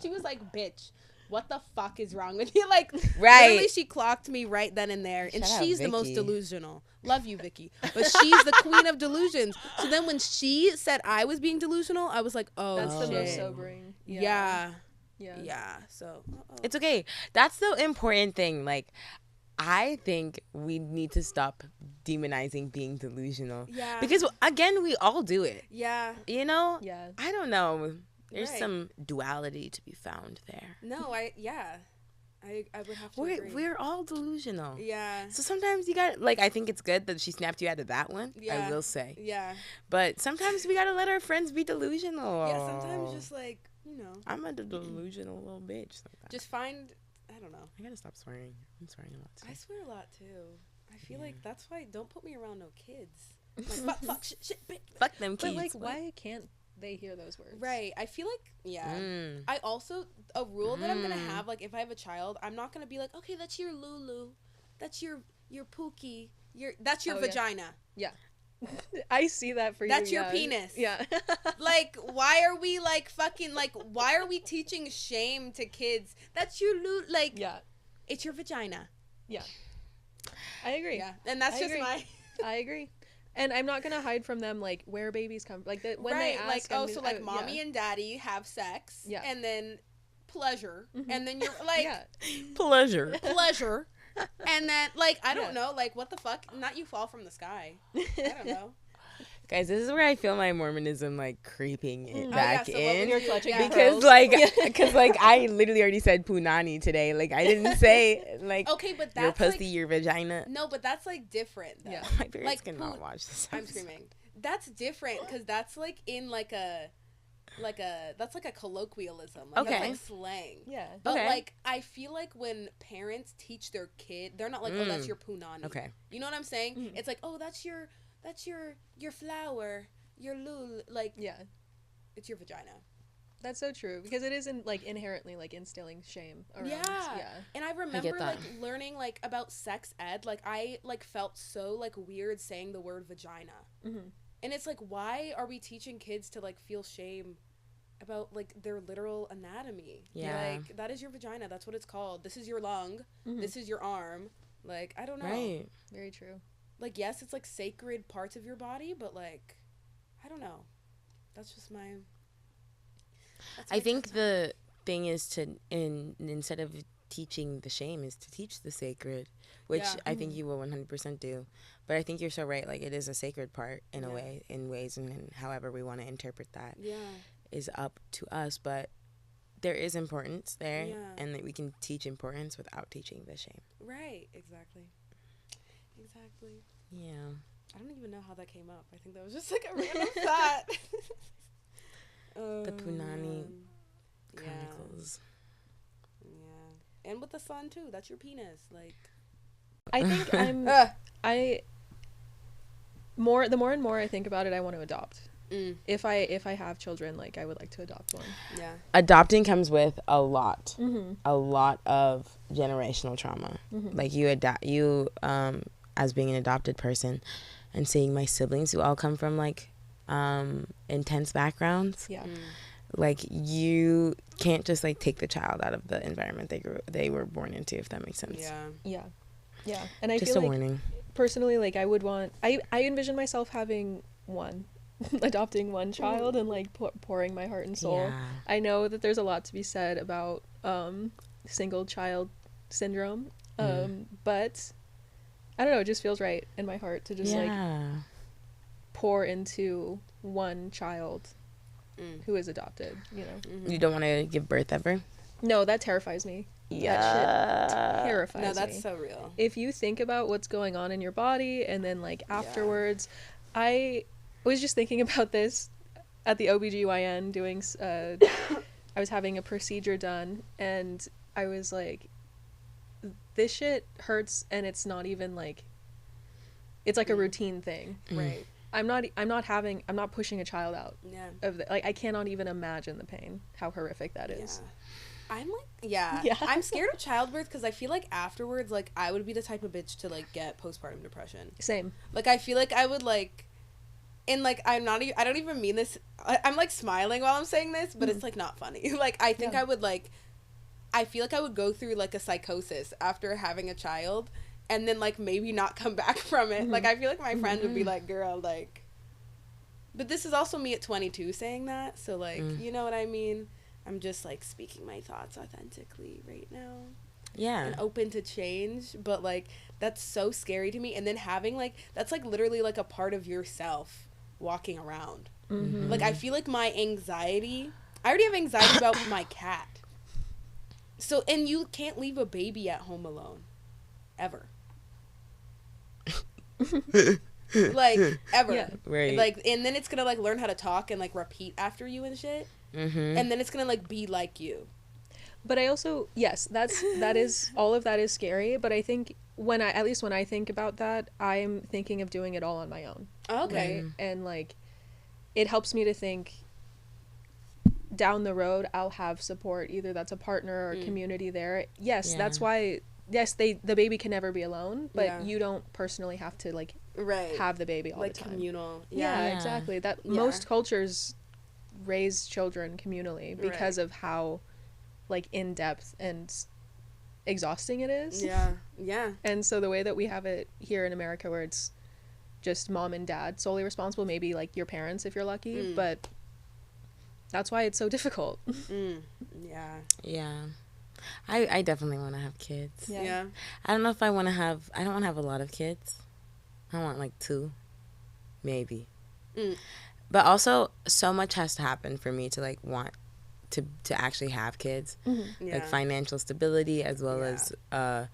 She was like, bitch, what the fuck is wrong with you? Like literally she clocked me right then and there. And she's the most delusional. Love you, Vicky. But she's the queen of delusions. So then when she said I was being delusional, I was like, oh, that's the most sobering. Yeah. So it's okay. That's the important thing. Like I think we need to stop demonizing being delusional. Yeah. Because again, we all do it. Yeah. You know? Yeah. I don't know. There's some duality to be found there. No, I would have to agree. We're all delusional. Yeah. So sometimes you got like I think it's good that she snapped you out of that one. Yeah. I will say. Yeah. But sometimes we gotta let our friends be delusional. Yeah. Sometimes just like I'm a delusional little bitch. Sometimes. Just find. I don't know. I gotta stop swearing. I'm swearing a lot too. I swear a lot too. I feel like that's why don't put me around no kids. Like fuck shit bitch. Fuck them kids. But like why can't they hear those words? Right. I feel like I also a rule that I'm gonna have, like if I have a child, I'm not gonna be like, okay, that's your Lulu, that's your Pookie, that's your vagina. Yeah. I see that for you. That's your penis. Yeah. Like, why are we like fucking like? Why are we teaching shame to kids? That's your like. Yeah. It's your vagina. Yeah. I agree. Yeah, and that's just my. I agree. And I'm not gonna hide from them like where babies come like that when they ask like so like mommy and daddy have sex and then pleasure and then you're like pleasure and then like I don't know like what the fuck not you fall from the sky I don't know. Guys, this is where I feel my Mormonism like creeping it back in. You're clutching because like I literally already said punani today. Like I didn't say like okay, but that's your pussy, like, your vagina. No, but that's like different. Though. Yeah, my parents cannot watch this. I'm screaming. That's different because that's like in like a that's like a colloquialism. Like, that's like slang. Yeah. But like I feel like when parents teach their kid, they're not like oh that's your punani. Okay. You know what I'm saying? It's like oh that's your flower, your lul, like it's your vagina. That's so true because it isn't like inherently like instilling shame around. Yeah. And I remember like learning like about sex ed, like I like felt so like weird saying the word vagina. And it's like why are we teaching kids to like feel shame about like their literal anatomy? Yeah. Like that is your vagina, that's what it's called. This is your lung, this is your arm. Like I don't know. Right. Very true. Like, yes, it's, like, sacred parts of your body, but, like, I don't know. That's just my... I think the thing is to, instead of teaching the shame, is to teach the sacred, which I think you will 100% do. But I think you're so right. Like, it is a sacred part in a way, in ways, and however we want to interpret that is up to us. But there is importance there, and that we can teach importance without teaching the shame. Right, exactly. Exactly. Yeah. I don't even know how that came up. I think that was just like a random thought. The Punani Chronicles. Yeah. And with the sun too. That's your penis. Like I think the more and more I think about it, I want to adopt. If I have children, like I would like to adopt one. Yeah. Adopting comes with a lot of generational trauma. Like you as being an adopted person and seeing my siblings who all come from like intense backgrounds. Yeah. Like you can't just like take the child out of the environment they were born into, if that makes sense. Yeah. And I just feel a like warning. Personally, like I would want I envision myself having one adopting one child and like pouring my heart and soul. Yeah. I know that there's a lot to be said about single child syndrome, but I don't know, it just feels right in my heart to just like pour into one child who is adopted, you know. You don't want to give birth ever? No, that terrifies me. That shit terrifies me. No, that's so real. If you think about what's going on in your body and then like afterwards, I was just thinking about this at the OBGYN doing I was having a procedure done, and I was like, this shit hurts, and it's not even like, it's like a routine thing. Right. I'm not pushing a child out. Yeah. Like, I cannot even imagine the pain, how horrific that is. I'm like, I'm scared of childbirth because I feel like afterwards, like, I would be the type of bitch to, like, get postpartum depression. Same. Like, I feel like I would, like, and, like, I don't even mean this. I'm, like, smiling while I'm saying this, but it's, like, not funny. Like, I think I would, like, I feel like I would go through, like, a psychosis after having a child and then, like, maybe not come back from it. Like, I feel like my friend would be like, girl, like, but this is also me at 22 saying that. So, like, you know what I mean? I'm just, like, speaking my thoughts authentically right now. Yeah. And open to change. But, like, that's so scary to me. And then having, like, that's, like, literally, like, a part of yourself walking around. Like, I feel like my anxiety, I already have anxiety about my cat. So, and you can't leave a baby at home alone. Ever. Like, ever. Yeah. Right. Like, and then it's gonna, like, learn how to talk and, like, repeat after you and shit. And then it's gonna, like, be like you. But I also, yes, that is, all of that is scary, but I think when I think about that, I'm thinking of doing it all on my own. Okay. Right? And, like, it helps me to think down the road I'll have support, either that's a partner or community there. Yes, that's why, the baby can never be alone, but you don't personally have to, like, have the baby all like, the time. communal. Yeah, exactly. That most cultures raise children communally because of how, like, in-depth and exhausting it is. Yeah. And so the way that we have it here in America, where it's just mom and dad solely responsible, maybe, like, your parents if you're lucky, but that's why it's so difficult. Yeah. I definitely want to have kids. Yeah. I don't know if I want to have, I don't want to have a lot of kids. I want, like, 2, maybe. But also, so much has to happen for me to, like, want to actually have kids. Like, financial stability, as well as a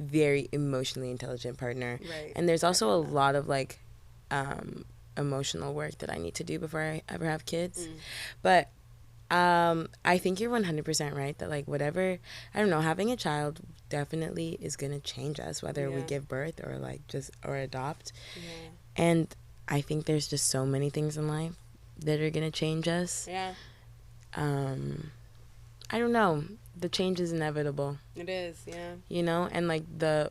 very emotionally intelligent partner. Right. And there's also a lot of, like, emotional work that I need to do before I ever have kids. But I think you're 100% right that, like, whatever, I don't know, having a child definitely is going to change us, whether we give birth or, like, or adopt. And I think there's just so many things in life that are going to change us. I don't know. The change is inevitable. It is, You know? And, like, I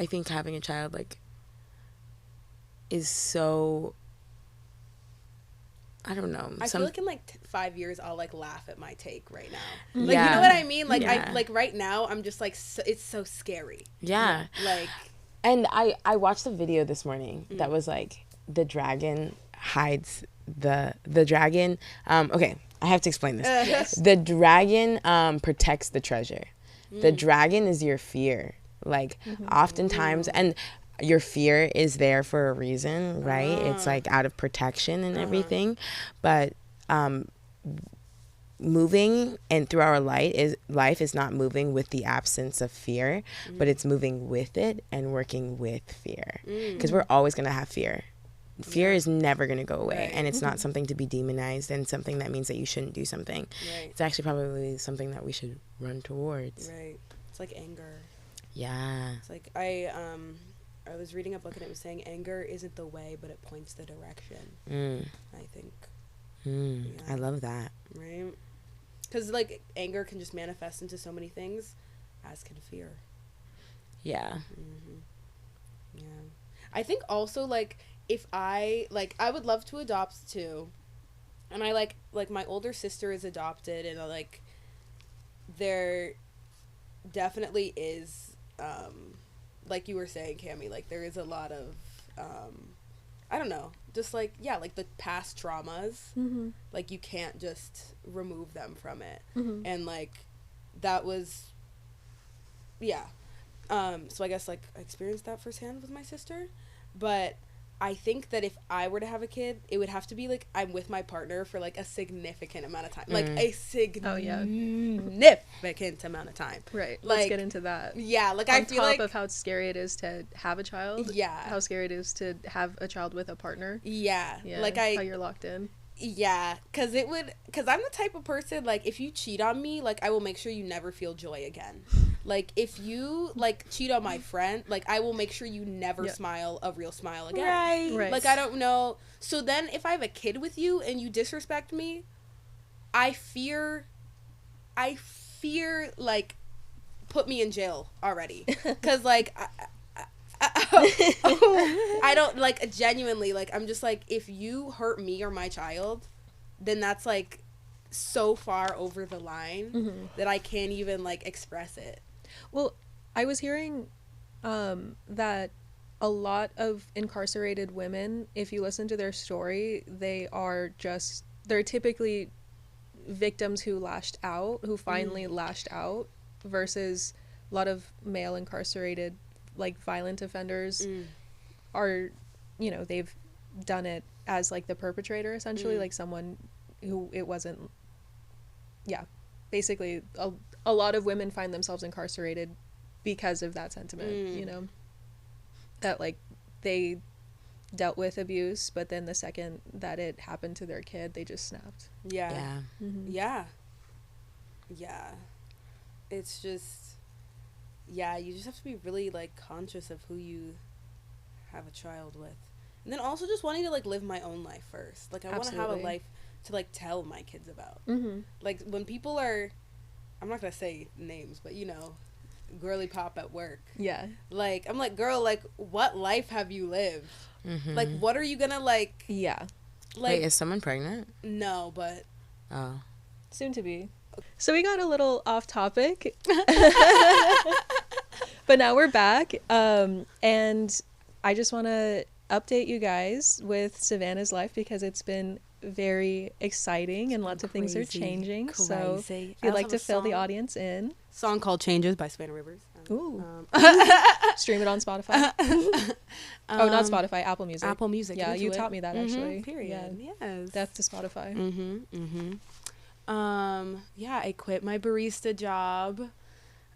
think having a child, like, is so, I don't know. I feel like in, like, 5 years, I'll, like, laugh at my take right now. Like, Yeah. you know what I mean? Like, I like, right now, I'm just, like, it's so scary. Yeah. Like. And I watched a video this morning that was, like, the dragon hides the dragon. Okay, I have to explain this. Yes. The dragon protects the treasure. The dragon is your fear. Like, oftentimes, and your fear is there for a reason, right? It's, like, out of protection and everything. But moving and through our life is not moving with the absence of fear, but it's moving with it and working with fear. Because we're always going to have fear. Fear is never going to go away, and it's not something to be demonized and something that means that you shouldn't do something. It's actually probably something that we should run towards. It's like anger. Yeah. It's like I was reading a book and it was saying anger isn't the way, but it points the direction. I think. I love that. Right? Because, like, anger can just manifest into so many things, as can fear. Yeah. Yeah. I think also, like, if I would love to adopt too. And I, like, my older sister is adopted, and, like, there definitely is, like you were saying, Cammie, like, there is a lot of, I don't know, just, like, like, the past traumas, like, you can't just remove them from it. And, like, that was, so I guess, like, I experienced that firsthand with my sister, but I think that if I were to have a kid, it would have to be like I'm with my partner for like a significant amount of time, like a significant amount of time. Right. Like, let's get into that. Yeah, like on I feel top like of how scary it is to have a child. Yeah. How scary it is to have a child with a partner. Yeah. Like how you're locked in. Yeah, because I'm the type of person, like, if you cheat on me, like, I will make sure you never feel joy again. Like, if you, like, cheat on my friend, like, I will make sure you never smile a real smile again. Right. Like, I don't know. So then, if I have a kid with you and you disrespect me, I fear, like, put me in jail already. Because, like, I don't, like, genuinely, like, I'm just like, if you hurt me or my child, then that's like so far over the line that I can't even like express it. Well, I was hearing that a lot of incarcerated women, if you listen to their story, they're typically victims who lashed out, who finally lashed out, versus a lot of male incarcerated, like, violent offenders are, you know, they've done it as like the perpetrator, essentially, like someone who it wasn't. Basically a lot of women find themselves incarcerated because of that sentiment, you know, that like they dealt with abuse, but then the second that it happened to their kid, they just snapped. Yeah. It's just, you just have to be really like conscious of who you have a child with, and then also just wanting to like live my own life first. Like, I want to have a life to like tell my kids about. Like, when people are, I'm not gonna say names, but you know, girly pop at work, like, I'm like, girl, like, what life have you lived? Like, what are you gonna like? Like, wait, is someone pregnant? No, but soon to be. So we got a little off topic, but now we're back, and I just want to update you guys with Savannah's life, because it's been very exciting and lots of things are changing. So if you'd like to fill the audience in. Song called Changes by Savannah Rivers. Ooh. Stream it on Spotify. Not Spotify, Apple Music. Apple Music. Yeah, you taught me that, actually. Period. Yeah. Yes. Death to Spotify. I quit my barista job.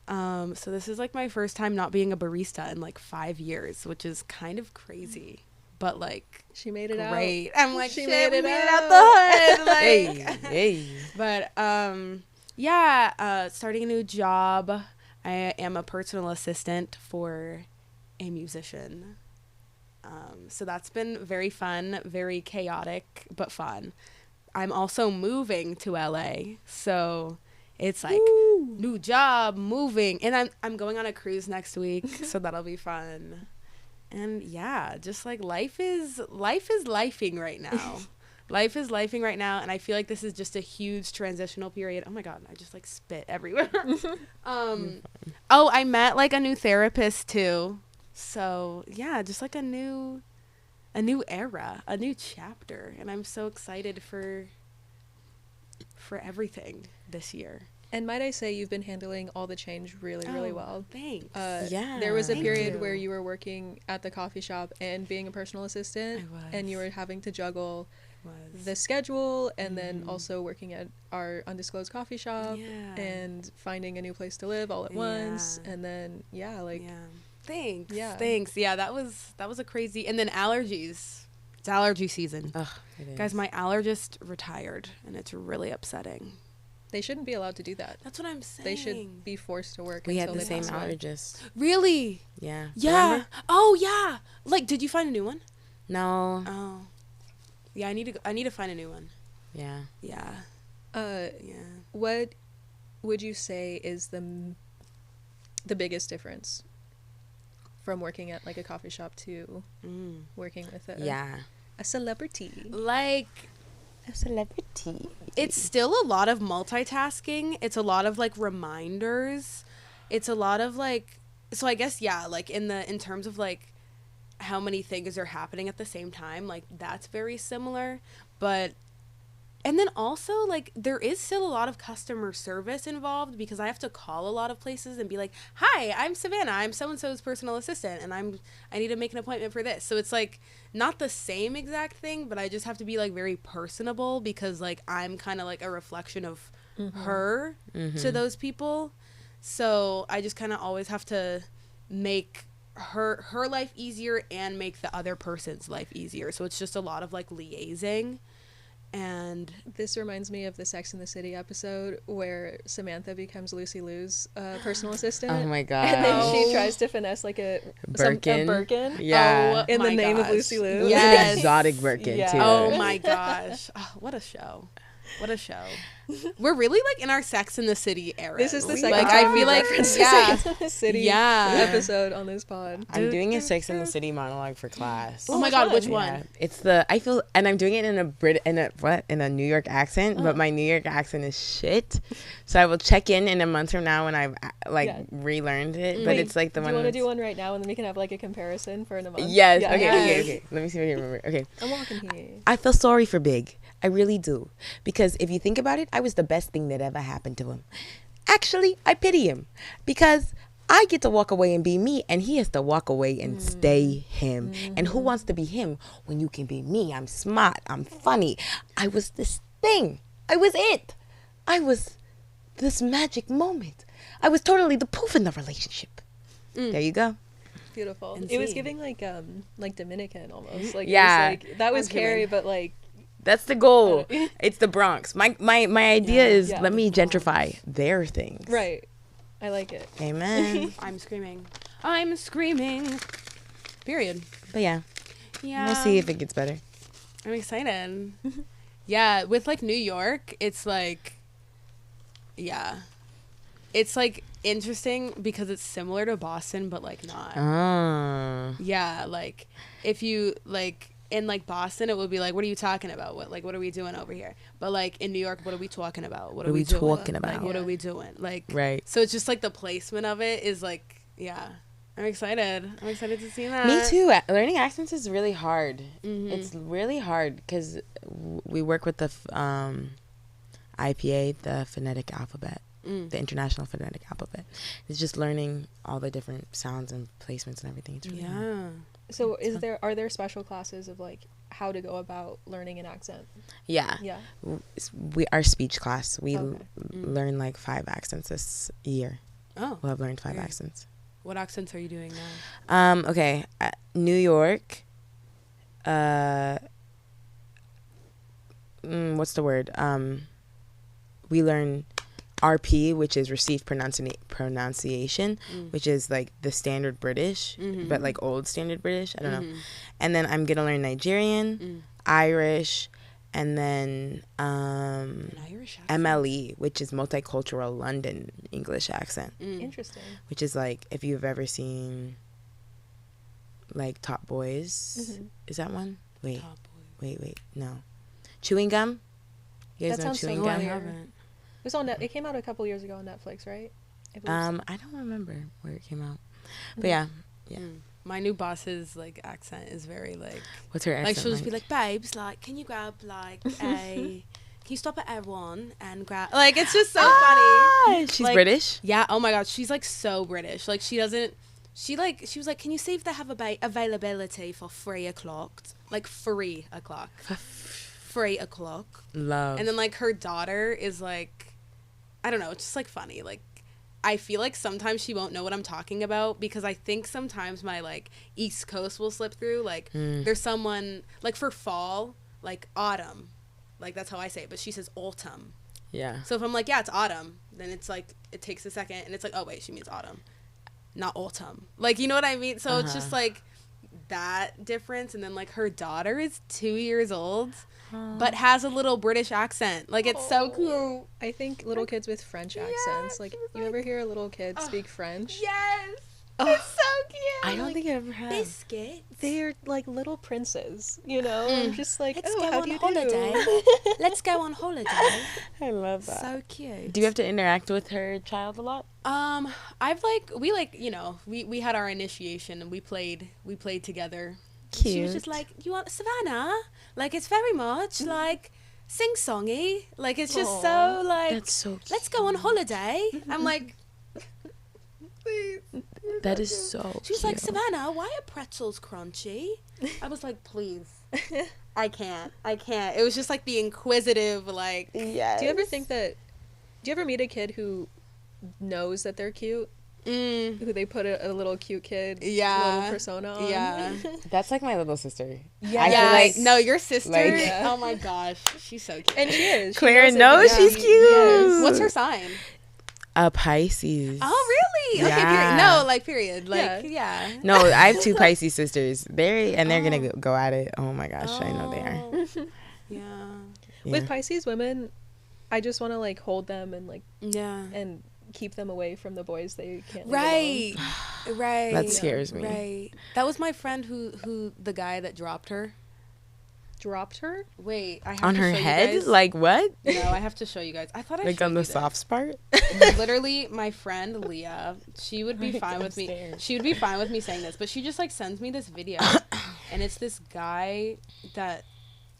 So this is like my first time not being a barista in like 5 years, which is kind of crazy. But like, she made it great. out. I'm like, she made it out the hood. Like, hey. But starting a new job. I am a personal assistant for a musician. So that's been very fun, very chaotic, but fun. I'm also moving to LA, so it's like new job, moving, and I'm going on a cruise next week, so that'll be fun. And just like life is lifing right now. Life is lifing right now, and I feel like this is just a huge transitional period. Oh my god, I just like spit everywhere. I met like a new therapist too. So just like a new era, a new chapter, and I'm so excited for everything this year. And might I say, you've been handling all the change really well. Thanks. There was a period where you were working at the coffee shop and being a personal assistant, and you were having to juggle the schedule and then also working at our undisclosed coffee shop and finding a new place to live all at once, and then Thanks. Yeah, that was a crazy. And then allergies. It's allergy season. Ugh, it is. Guys, my allergist retired, and it's really upsetting. They shouldn't be allowed to do that. That's what I'm saying. They should be forced to work. We had until the they same pass away. allergist. Really? Yeah. Yeah. Remember? Oh yeah. Like, did you find a new one? No. Oh. Yeah, I need to find a new one. Yeah. Yeah. What would you say is the biggest difference from working at like a coffee shop to working with a celebrity? Like, A celebrity. it's still a lot of multitasking. It's a lot of like reminders. It's a lot of like, so I guess like in terms of like how many things are happening at the same time, like that's very similar. But And then also, like, there is still a lot of customer service involved because I have to call a lot of places and be like, hi, I'm Savannah. I'm so-and-so's personal assistant, and I need to make an appointment for this. So it's, like, not the same exact thing, but I just have to be, like, very personable because, like, I'm kind of, like, a reflection of her to those people. So I just kind of always have to make her life easier and make the other person's life easier. So it's just a lot of, like, liaising. And this reminds me of the Sex and the City episode where Samantha becomes Lucy Liu's personal assistant. Oh my god! And then she tries to finesse like a Birkin. Yeah. In the name of Lucy Liu. Yes. Exotic Birkin too. Oh my gosh! Oh, what a show! What a show! We're really like in our Sex in the City era. This is the second like time I feel like Sex in the City episode on this pod. I'm doing a Sex in the City monologue for class. Oh my god, which one? Yeah. It's I feel, and I'm doing it in a New York accent, but my New York accent is shit. So I will check in a month from now when I've relearned it. But it's like the one. Do you want to do one right now, and then we can have like a comparison for in a month? Yes. Yeah. Okay. Let me see what you remember. Okay. I'm walking here. I feel sorry for Big. I really do. Because if you think about it, I was the best thing that ever happened to him. Actually, I pity him. Because I get to walk away and be me, and he has to walk away and stay him. And who wants to be him when you can be me? I'm smart. I'm funny. I was this thing. I was it. I was this magic moment. I was totally the poof in the relationship. There you go. Beautiful. Insane. It was giving like Dominican almost. Like yeah. It was like, that was Carrie, but like. That's the goal. It's the Bronx. My idea is let me gentrify their things. Right. I like it. Amen. I'm screaming. I'm screaming. Period. But yeah. We'll see if it gets better. I'm excited. Yeah, with like New York, it's like, it's like interesting because it's similar to Boston, but like not. Yeah, like if you like in like Boston, it would be like, what are you talking about? What are we doing over here? But like in New York, what are we talking about? What are we talking about? Like, what are we doing? Like, right. So it's just like the placement of it is like, I'm excited. I'm excited to see that. Me too. Learning accents is really hard. It's really hard because we work with the IPA, the phonetic alphabet, the International Phonetic Alphabet. It's just learning all the different sounds and placements and everything. It's really hard. So are there special classes of like how to go about learning an accent? Yeah. Our speech class, we learn like 5 accents this year. Oh. We'll have learned 5 accents. What accents are you doing now? Okay. New York. What's the word? We learn RP, which is received pronunciation, which is like the standard British, but like old standard British. I don't know. And then I'm gonna learn Nigerian, Irish, and then MLE, which is multicultural London English accent. Interesting. Which is like if you've ever seen like Top Boys. Is that one? Wait, no. Chewing Gum. You guys know Chewing Gum? I haven't. It was on it came out a couple years ago on Netflix, right? I don't remember where it came out. But yeah. My new boss's like accent is very like, what's her accent? Like she'll just be like, babes, like, can you grab like can you stop at A1 and grab, like, it's just so funny. She's like, British? Yeah. Oh my god, she's like so British. Like she was like, can you see if they have availability for 3 o'clock? Like 3 o'clock. 3 o'clock. Love. And then like her daughter is like, I don't know, it's just like funny. Like I feel like sometimes she won't know what I'm talking about because I think sometimes my like East Coast will slip through. Like there's someone like for fall, like autumn, like that's how I say it, but she says autumn. Yeah. So if I'm like, yeah, it's autumn, then it's like it takes a second and it's like, oh wait, she means autumn, not autumn. Like, you know what I mean? So it's just like that difference. And then like her daughter is 2 years old. But has a little British accent. Like, it's so cute. I think little kids with French accents. Like, you ever hear a little kid speak French? Yes. It's so cute. I don't think I ever have. Biscuits. They're like little princes, you know? Just like, let's how do you holiday. Let's go on holiday. I love that. So cute. Do you have to interact with her child a lot? We had our initiation and we played together. Cute. She was just like, you want Savannah? Like, it's very much like sing-songy. Like, it's just so, like, That's so cute. let's go on holiday. I'm like, please. That is so She was cute. like, Savannah, why are pretzels crunchy? I was like, please. I can't. It was just like the inquisitive, like. Yes. Do you ever meet a kid who knows that they're cute? Who they put a little cute kid little persona on? Yeah. That's like my little sister. Yeah. I feel like, no, your sister. like- Oh my gosh. She's so cute. And she is. She Claire knows knows that she's they're cute. Yes. What's her sign? A Pisces. Oh, really? Okay, Yeah. period. No, like, period. Like, yeah. No, I have 2 Pisces sisters. They're gonna go at it. Oh my gosh, I know they are. Yeah. Yeah. With Pisces women, I just want to like hold them and like Yeah. and keep them away from the boys they can't leave Right. alone. Right. That scares me. Right. That was my friend who the guy that dropped her. Dropped her? Wait, I have On to her show you head? guys. Like what? No, I have to show you guys. I thought I Like showed on the you this. soft part? Literally, my friend Leah, she would be Right fine with me. downstairs. She would be fine with me saying this, but she just like sends me this video, and it's this guy that.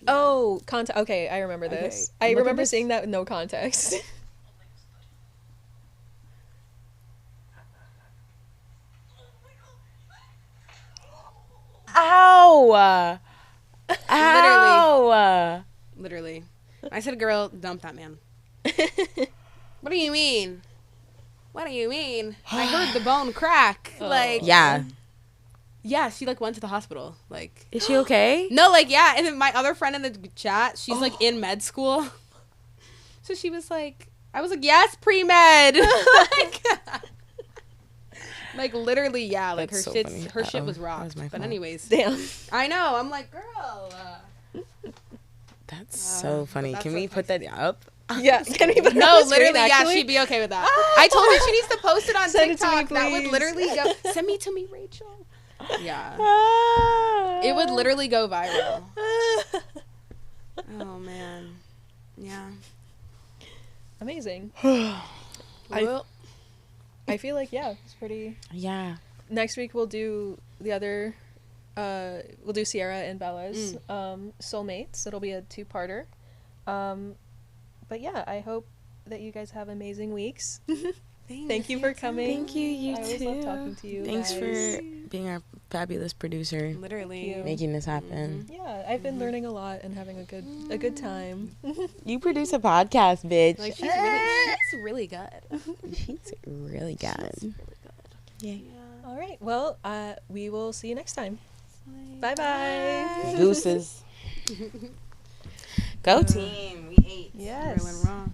Oh, okay, I remember Okay, this. I look at remember this. seeing that with no context. Ow! Ow! Literally, I said, "Girl, dump that man." What do you mean? What do you mean? I heard the bone crack. Oh. Like, Yeah. yeah, she like went to the hospital. Like, Is she okay? no, like, yeah. And then my other friend in the chat, she's like in med school, so she was like, I was like, yes, pre med. Like literally, yeah. Like That's her so shit, funny. her shit Uh-oh. was That rocked. was my But fault. anyways, Damn. I know. I'm like, girl. That's so funny. that's Can so we put that up? Yeah. Can we put it No, on the screen, literally, yeah, actually? she'd be okay with that. I told her she needs to post it on Send it to me, TikTok. That would please. literally go. Send me to me, Rachel. Yeah, Ah. it would literally go viral. Oh man, yeah. Amazing. Well, I feel like, yeah, it's pretty... Yeah. Next week we'll do the other... we'll do Sierra and Bella's Soulmates. It'll be a 2-parter. But yeah, I hope that you guys have amazing weeks. Thank you for coming. Thank you, you I always too. love talking to you Thanks guys. for being our fabulous producer, literally. you. making this happen. Yeah, I've been learning a lot and having a good time. You produce a podcast, bitch. Like she's really good. She's really good. Really good. Yay. All right. Well, we will see you next time. Bye-bye. Gooses. Go team. We ate. Yes. Never went wrong.